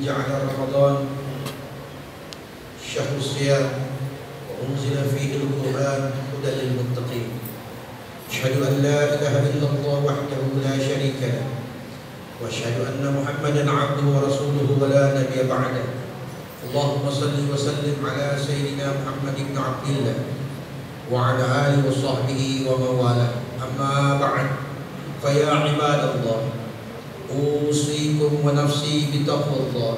جعل رمضان شهر الصيام وأنزل فيه القرآن هدى للمتقين. أشهد أن لا إله إلا الله وحده لا شريك له وأشهد أن محمدا عبده ورسوله ولا نبي بعده. اللهم صل وسلم على سيدنا محمد بن عبد الله وعلى آله وصحبه ومن والاه. أما بعد فيا عباد الله أوصيكم ونفسي بتقوى الله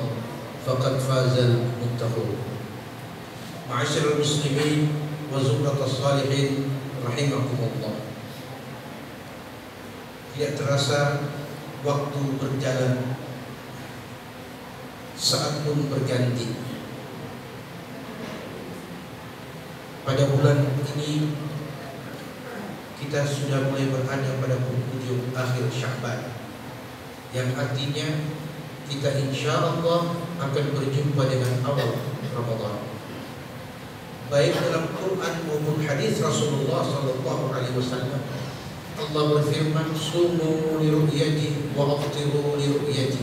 فقد فاز المتقون. معاشر المسلمين وزمرة الصالحين rahimakumullah. Tidak terasa waktu berjalan, saat pun berganti. Pada bulan ini kita sudah mulai berada pada penghujung akhir Sya'ban, yang artinya kita insya Allah akan berjumpa dengan awal Ramadan. Baik dalam Quran maupun hadis Rasulullah sallallahu alaihi wasallam, Allah berfirman, "Sumu li ru'yati wa aftiru li ru'yati."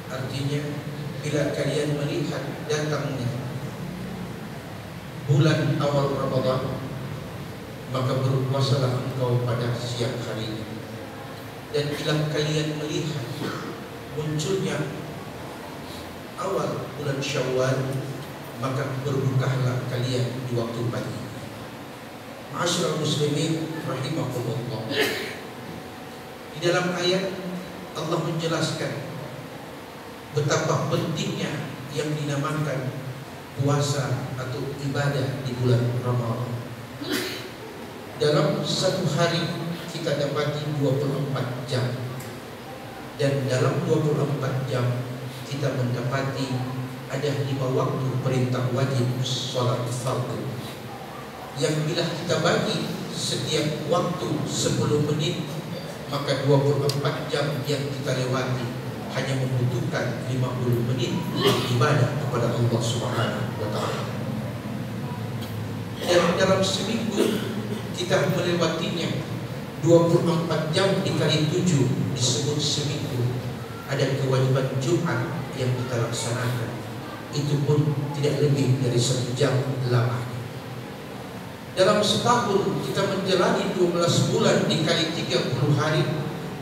Artinya, bila kalian melihat datangnya bulan awal Ramadan, maka berpuasalah engkau pada siang harinya. Dan bila kalian melihat munculnya awal bulan Syawal, maka berbukalah kalian di waktu pagi. Ma'asyiral muslimin rahimakumullah. Di dalam ayat Allah menjelaskan betapa pentingnya yang dinamakan puasa atau ibadah di bulan Ramadan. Dalam satu hari kita dapati 24 jam, dan dalam 24 jam kita mendapati ada 5 waktu perintah wajib sholat fardu, yang bila kita bagi setiap waktu 10 menit, maka 24 jam yang kita lewati hanya membutuhkan 50 menit ibadah kepada Allah Subhanahu wa Ta'ala. Dan dalam seminggu kita melewatinya 24 jam dikali 7 disebut seminggu. Ada kewajiban Jumat yang kita laksanakan, itu pun tidak lebih dari 1 jam lamanya. Dalam setahun kita menjalani 12 bulan dikali 30 hari,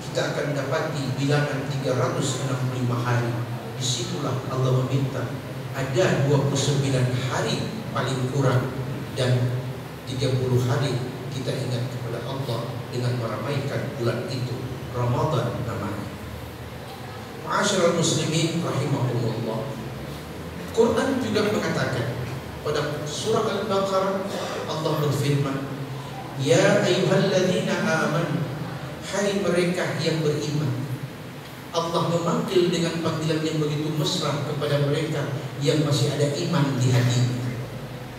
kita akan dapati bilangan 365 hari. Disitulah Allah meminta ada 29 hari paling kurang, dan 30 hari kita ingat kepada Allah dengan meramaikan bulan itu, Ramadan namanya. Ma'asyiral muslimin rahimahumullah. Quran juga mengatakan pada surah Al-Baqarah, Allah berfirman, "Ya ayyuhalladzina amanu," hai mereka yang beriman. Allah memanggil dengan panggilan yang begitu mesra kepada mereka yang masih ada iman di hatinya,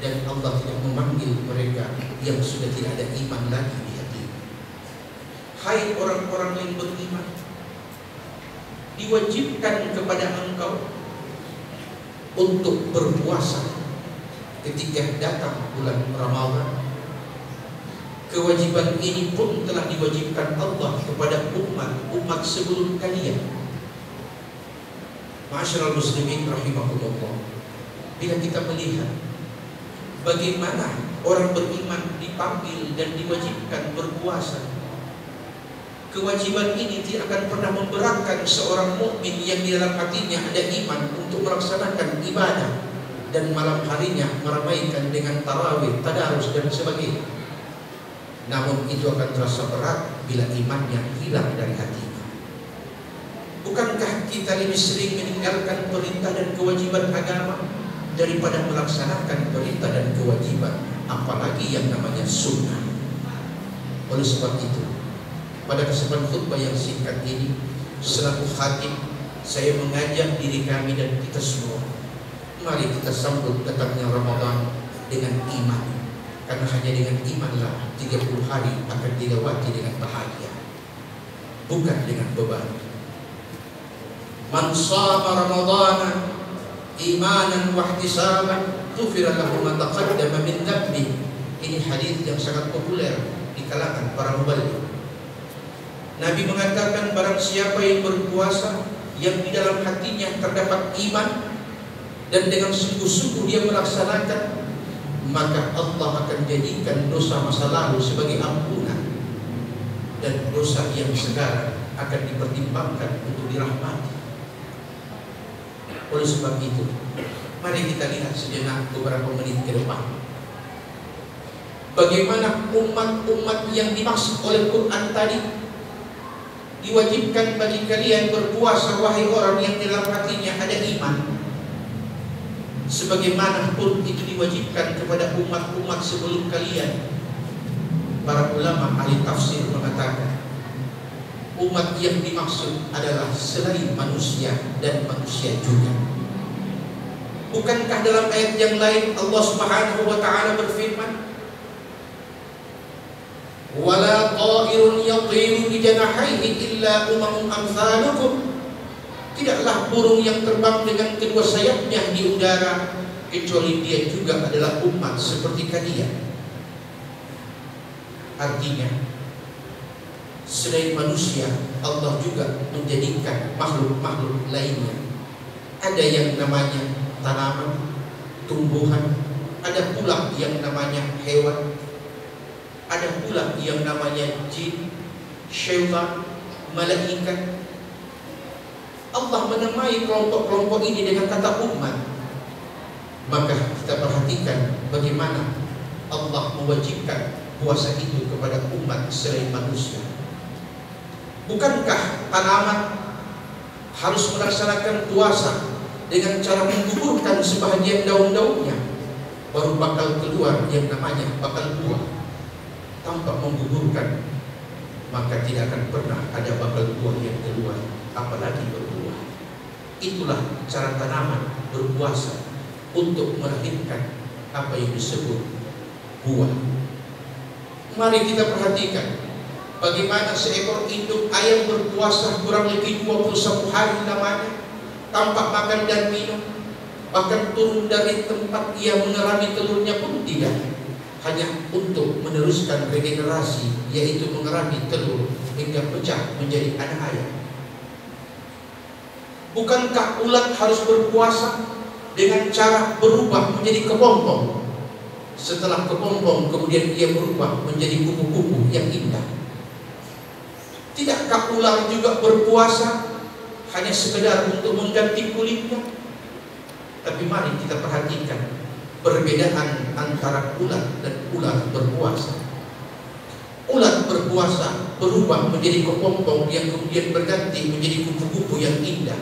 dan Allah tidak memanggil mereka yang sudah tidak ada iman lagi di hatinya. Hai orang-orang yang beriman, diwajibkan kepada engkau untuk berpuasa ketika datang bulan Ramadan. Kewajiban ini pun telah diwajibkan Allah kepada umat sebelum kalian. Ma'asyiral muslimin rahimahullah. Bila kita melihat bagaimana orang beriman dipanggil dan diwajibkan berpuasa, kewajiban ini tidak akan pernah memberatkan seorang mukmin yang di dalam hatinya ada iman untuk melaksanakan ibadah dan malam harinya meramaikan dengan tarawih, tadarus dan sebagainya. Namun itu akan terasa berat bila imannya hilang dari hatinya. Bukankah kita lebih sering meninggalkan perintah dan kewajiban agama daripada melaksanakan perintah dan kewajiban, apalagi yang namanya sunnah? Oleh sebab itu, pada kesempatan khutbah yang singkat ini, selaku khatib, saya mengajak diri kami dan kita semua, mari kita sambut datangnya Ramadan dengan iman. Karena hanya dengan imanlah 30 hari akan dilewati dengan bahagia, bukan dengan beban. Man shama Ramadana imanan wa ihtisaban ghufira lahu ma taqaddama min dhanbi. Ini hadis yang sangat populer di kalangan para muballigh. Nabi mengatakan barang siapa yang berpuasa yang di dalam hatinya terdapat iman dan dengan sungguh-sungguh dia melaksanakan, maka Allah akan jadikan dosa masa lalu sebagai ampunan, dan dosa yang sekarang akan dipertimbangkan untuk dirahmati. Oleh sebab itu, mari kita lihat sejenak beberapa menit ke depan bagaimana umat-umat yang dimaksud oleh Quran tadi. Diwajibkan bagi kalian berpuasa, wahai orang yang dalam hatinya ada iman, sebagaimana pun itu diwajibkan kepada umat-umat sebelum kalian. Para ulama ahli tafsir mengatakan umat yang dimaksud adalah selain manusia dan manusia juga. Bukankah dalam ayat yang lain Allah Subhanahu wa taala berfirman, wala ta'irun yatiru bi janahihi illa umamun amsalukum, tidaklah burung yang terbang dengan kedua sayapnya di udara kecuali dia juga adalah umat seperti kalian. Artinya selain manusia, Allah juga menjadikan makhluk-makhluk lainnya. Ada yang namanya tanaman, tumbuhan, ada pula yang namanya hewan, ada pula yang namanya jin, syaitan, malaikat. Allah menamai kelompok-kelompok ini dengan kata umat. Maka kita perhatikan bagaimana Allah mewajibkan puasa itu kepada umat selain manusia. Bukankah tanaman harus melaksanakan puasa dengan cara menggugurkan sebahagian daun-daunnya, baru bakal keluar yang namanya bakal buah. Tanpa menggugurkan, maka tidak akan pernah ada bakal buah yang keluar, apalagi berbuah. Itulah cara tanaman berpuasa untuk melahirkan apa yang disebut buah. Mari kita perhatikan bagaimana seekor induk ayam berpuasa kurang lebih 21 hari lamanya tanpa makan dan minum, bahkan turun dari tempat ia mengerami telurnya pun tidak, hanya untuk meneruskan regenerasi, yaitu mengerami telur hingga pecah menjadi anak ayam. Bukankah ulat harus berpuasa dengan cara berubah menjadi kepompong? Setelah kepompong kemudian ia berubah menjadi kupu-kupu yang indah. Tidakkah ular juga berpuasa hanya sekedar untuk mengganti kulitnya? Tapi mari kita perhatikan perbedaan antara ulat dan ular berpuasa. Ulat berpuasa berubah menjadi kepompong yang kemudian berganti menjadi kupu-kupu yang indah,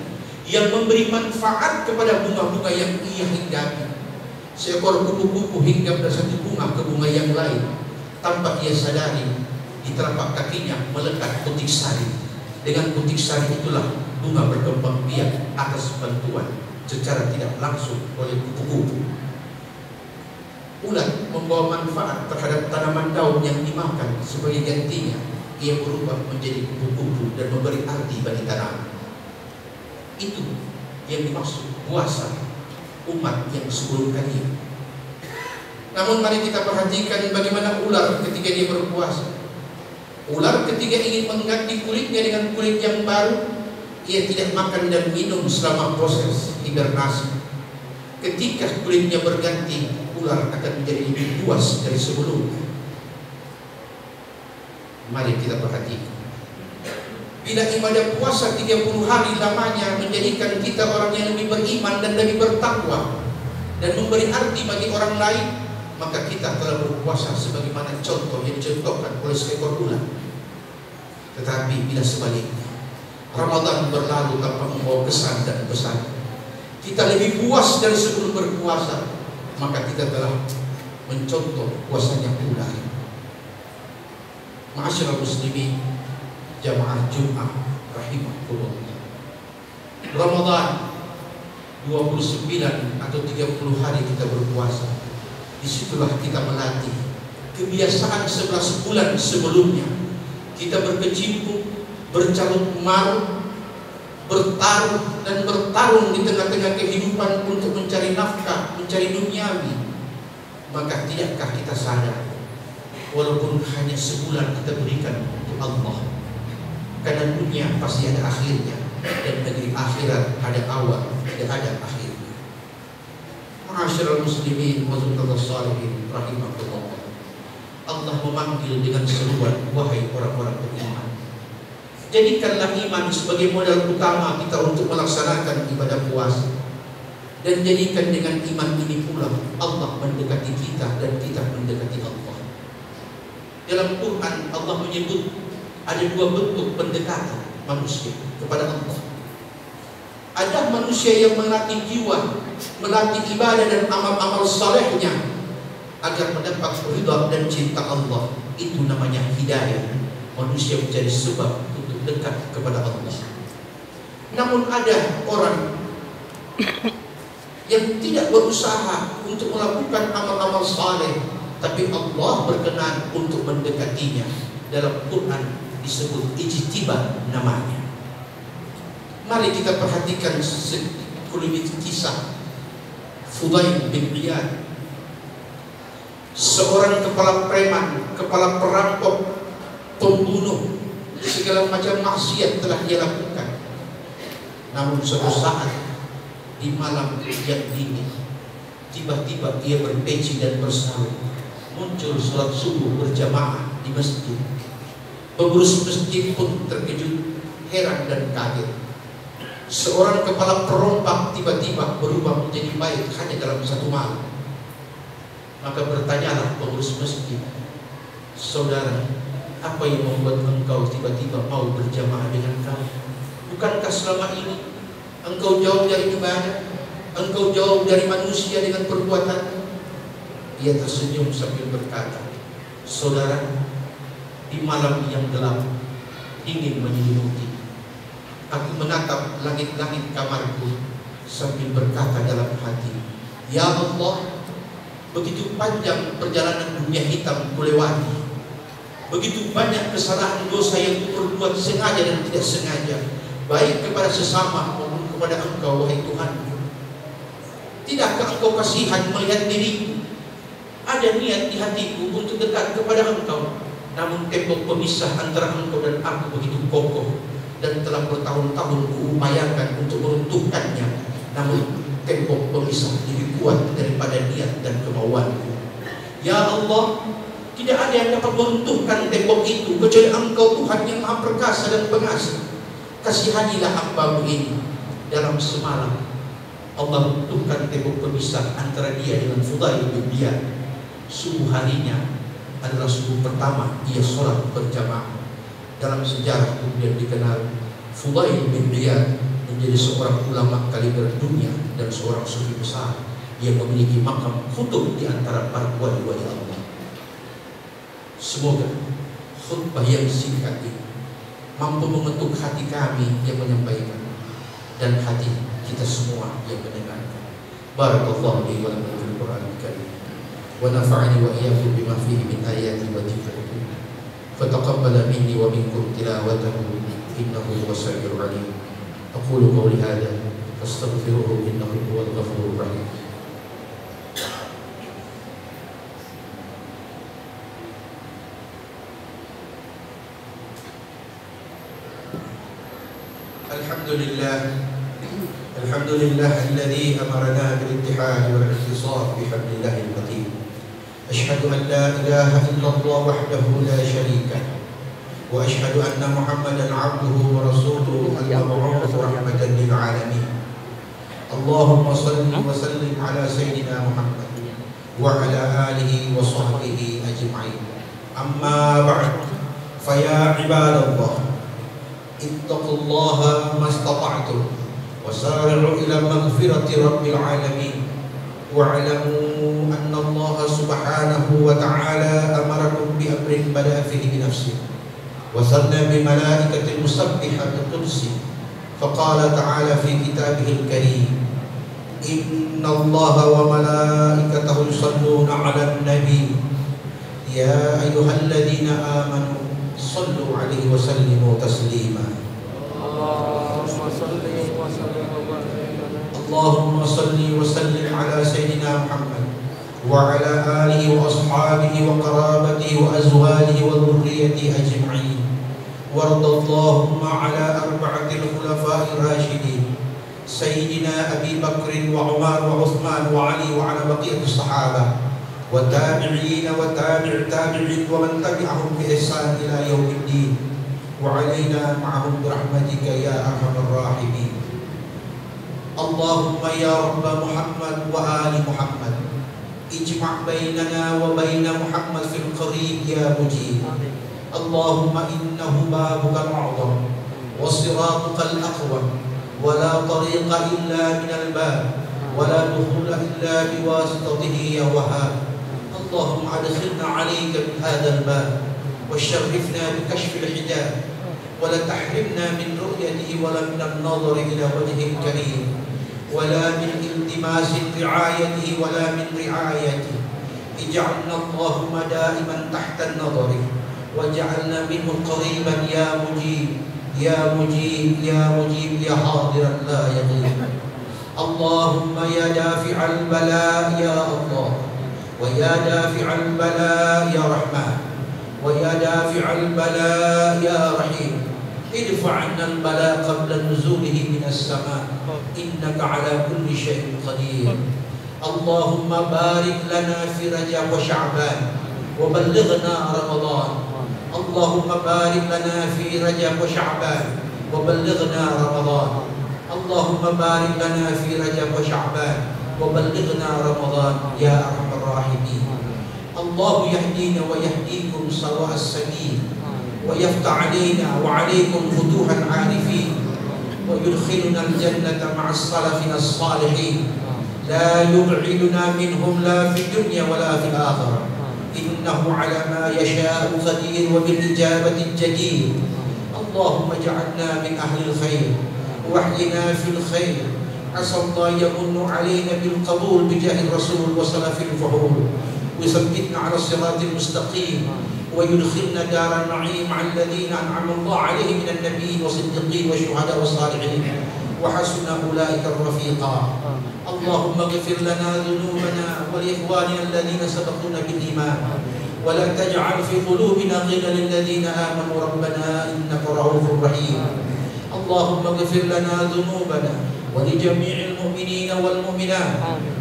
yang memberi manfaat kepada bunga-bunga yang ia hinggapi. Seekor kupu-kupu hinggap dari satu bunga ke bunga yang lain, tanpa ia sadari di telapak kakinya melekat putik sari. Dengan putik sari itulah bunga berkembang biak atas bantuan secara tidak langsung oleh kupu-kupu. Ulat membawa manfaat terhadap tanaman daun yang dimakan, sebagai gantinya ia berubah menjadi kupu-kupu dan memberi arti bagi tanaman. Itu yang dimaksud puasa umat yang sebelum kalian. Namun mari kita perhatikan bagaimana ular ketika dia berpuasa. Ular ketika ingin mengganti kulitnya dengan kulit yang baru, ia tidak makan dan minum selama proses hibernasi. Ketika kulitnya berganti, ular akan menjadi lebih luas dari sebelumnya. Mari kita perhatikan. Bila ibadah puasa 30 hari lamanya menjadikan kita orang yang lebih beriman dan lebih bertakwa dan memberi arti bagi orang lain, maka kita telah berpuasa sebagaimana contoh yang dicontohkan oleh seekor ular. Tetapi bila sebaliknya, Ramadan berlalu tanpa membawa kesan dan pesan, kita lebih puas dari sebelum berpuasa, maka kita telah mencontoh puasanya ular. Ma'asyiral muslimin, jamaah Jumat rahimahullah. Ramadan 29 atau 30 hari kita berpuasa. Disitulah kita melatih kebiasaan 11 bulan sebelumnya. Kita berkecimpung, bercarut marut, bertaruh dan bertarung di tengah-tengah kehidupan untuk mencari nafkah, mencari duniawi. Maka tidakkah kita sadar, walaupun hanya sebulan kita berikan untuk Allah, karena dunia pasti ada akhirnya. dan negeri akhirat ada awal dan ada akhir. Ma'asyiral muslimin wa zulmatus salihin rahimakumullah. Allah memanggil dengan seruan, wahai orang-orang beriman, jadikanlah iman sebagai modal utama kita untuk melaksanakan ibadah puasa. Dan jadikan dengan iman ini pula Allah mendekati kita dan kita mendekati Allah. Dalam Quran Allah menyebut ada dua bentuk pendekatan manusia kepada Allah. Ada manusia yang melatih jiwa, melatih ibadah dan amal-amal salehnya agar mendapat ridha dan cinta Allah. Itu namanya hidayah. Manusia menjadi sebab untuk dekat kepada Allah. Namun ada orang yang tidak berusaha untuk melakukan amal-amal saleh, tapi Allah berkenan untuk mendekatinya. Dalam Quran disebut ijtibah namanya. Mari kita perhatikan sekelumit kisah Fudail bin Iyad, seorang kepala preman, kepala perampok, pembunuh, segala macam maksiat telah dia lakukan. Namun suatu saat di malam yang dingin, tiba-tiba ia berpeci dan bersalin, muncul sholat subuh berjamaah di masjid. Pengurus masjid pun terkejut, heran dan kaget. Seorang kepala perompak tiba-tiba berubah menjadi baik hanya dalam satu malam. Maka bertanyalah pengurus masjid, saudara, apa yang membuat engkau tiba-tiba mau berjamaah dengan kami? Bukankah selama ini engkau jauh dari ibadah, engkau jauh dari manusia dengan perbuatan? Ia tersenyum sambil berkata, saudara, di malam yang gelap, dingin menyelimuti, aku menatap langit-langit kamarku sambil berkata dalam hati, ya Allah, begitu panjang perjalanan dunia hitam kulewati, begitu banyak kesalahan dosa yang kuperbuat sengaja dan tidak sengaja, baik kepada sesama maupun kepada engkau, wahai Tuhan. Tidakkah engkau kasihan melihat diriku? Ada niat di hatiku untuk dekat kepada engkau, namun tembok pemisah antara engkau dan aku begitu kokoh, dan telah bertahun-tahun kuupayakan untuk meruntuhkannya, namun tembok pemisah lebih kuat daripada niat dan kemauanku. Ya Allah, tidak ada yang dapat meruntuhkan tembok itu kecuali engkau, Tuhan yang Maha Perkasa dan Pengasih. Kasihanilah hamba-Mu ini. Dalam semalam Allah runtuhkan tembok pemisah antara dia dengan Fudail bin Iyad. Subuh harinya adalah subuh pertama ia sholat berjamaah. Dalam sejarah kemudian dikenal Fudail bin Iyad menjadi seorang ulama kaliber dunia dan seorang sufi besar yang memiliki makam kutub di antara para wali-wali Allah. Semoga khutbah yang singkat ini mampu mengetuk hati kami yang menyampaikan dan hati kita semua yang mendengarkan. Barakallahu li wa lakum fil Qur'anil Karim wa nafa'ani wa iyyakum bima fihi min ayati wa dzikri. Fataqabbal minni wa minkum tilawatahu innahu huwas samiul 'alim. Aqulu qawli hadha fastaghfiruhu innahu huwal ghafurur rahim. Alhamdulillah alladzi amarna bil ittihad wal ihtisab bi hablillahil matin. Asyhadu an la ilaha illallah wahdahu la syarika lahu wa asyhadu anna Muhammadan 'abduhu wa rasuluhu al-mab'uts rahmatan lil 'alamin. Allahumma shalli wa sallim ala sayyidina Muhammad wa ala alihi wa sahbihi ajma'in. Amma ba'd, fa ya ibadallah, ittaqullaha mastata'tum wasari'u ila maghfirati rabbil alamin wa'lamu anna Allah subhanahu wa ta'ala amarakum bi amrin bada'a fihi bi nafsihi wa sanna bi malaikatil musabbihatil qudsi faqala ta'ala fi kitabihil karim inna Allah wa malaikatahu yusalluna 'alan nabi ya ayyuhalladzina amanu sallu alaihi wa sallimu taslima. Allahumma salli wa sallim ala sayyidina Muhammad wa ala alihi wa ashabihi wa qarabatihi wa azwajihi wa dhurriyyatihi ajma'in وارض اللهم على 4 الخلفاء الراشدين سيدنا أبي بكر وعمر وعثمان وعلي وعلى بقية الصحابة والتابعين وتابع التابعين ومن تبعهم بإحسان إلى يوم الدين وعلينا معهم برحمتك يا أرحم الراحمين. اللهم يا رب محمد وآل محمد اجمع بيننا وبين محمد في القريب يا مجيب. اللهم إنه بابك الأعظم وصراطك الأقوم ولا طريق إلا من الباب ولا دخول إلا بواسطته يا وهاب. اللهم أدخلنا عليك من هذا الباب وشرفنا بكشف الحجاب ولا تحرمنا من رؤيته ولا من النظر إلى وجهه الكريم ولا من التماس رعايته ولا من رعايته. اجعلنا اللهم دائما تحت النظر واجعلنا منه قريبا يا مجيب يا مجيب يا مجيب يا حاضرا لا يغيب. اللهم يا دافع البلاء يا الله ويا دافع البلاء يا رحمن ويا دافع البلاء يا رحيم ادفع عنا البلاء قبل نزوله من السماء إنك على كل شيء قدير. اللهم بارك لنا في رجب وشعبان وبلغنا رمضان. اللهم بارك لنا في رجب وشعبان وبلغنا رمضان. اللهم بارك لنا في رجب وشعبان وبلغنا رمضان يا أرحم الراحمين. الله يهدينا ويهديكم سواء السبيل ويفتح علينا وعليكم فتوح العارفين ويدخلنا الجنة مع السلفنا الصالحين لا يبعدنا منهم لا في الدنيا ولا في الآخرة إنه على ما يشاء قدير وبالإجابة الجدير. اللهم اجعلنا من أهل الخير واحينا في الخير. عسى الله يمن علينا بالقبول بجاه الرسول وسلف الفحول ويثبتنا على الصراط المستقيم ويدخلنا دار النعيم مع الذين أنعم الله عليهم من النبيين والصديقين والشهداء والصالحين وحسن أولئك الرفيقا. اللهم اغفر لنا ذنوبنا ولإخواننا الذين سبقونا بالإيمان ولا تجعل في قلوبنا غلا للذين آمنوا ربنا إنك رؤوف رحيم. اللهم اغفر لنا ذنوبنا ولجميع المؤمنين والمؤمنات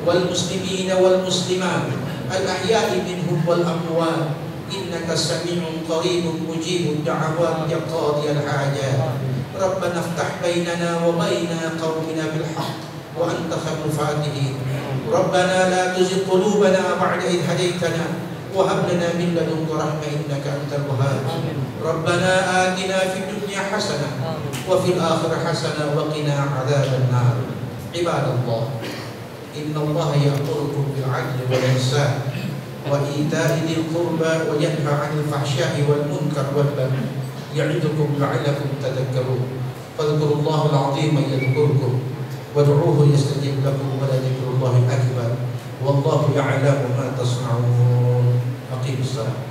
والمسلمين والمسلمات الأحياء منهم والأموات إنك سميع قريب مجيب الدعوات يا قاضي الحاجات. ربنا افتح بيننا وبين قومنا بالحق وأنت خير الفاتحين. ربنا لا تزغ قلوبنا بعد إذ هديتنا وهب لنا من لدنك رحمة إنك أنت الوهاب. ربنا آتنا في الدنيا حسنة وفي الآخرة حسنة وقنا عذاب النار. عباد الله إن الله يأمركم بالعدل والإحسان وإيتاء ذي القربى وينهى عن الفحشاء والمنكر والبغي يعظكم لعلكم تذكرون. فاذكروا الله العظيم يذكركم وادعوه يستجب لكم ولذكر الله أكبر والله يعلم ما تصنعون. أقيموا الصلاة.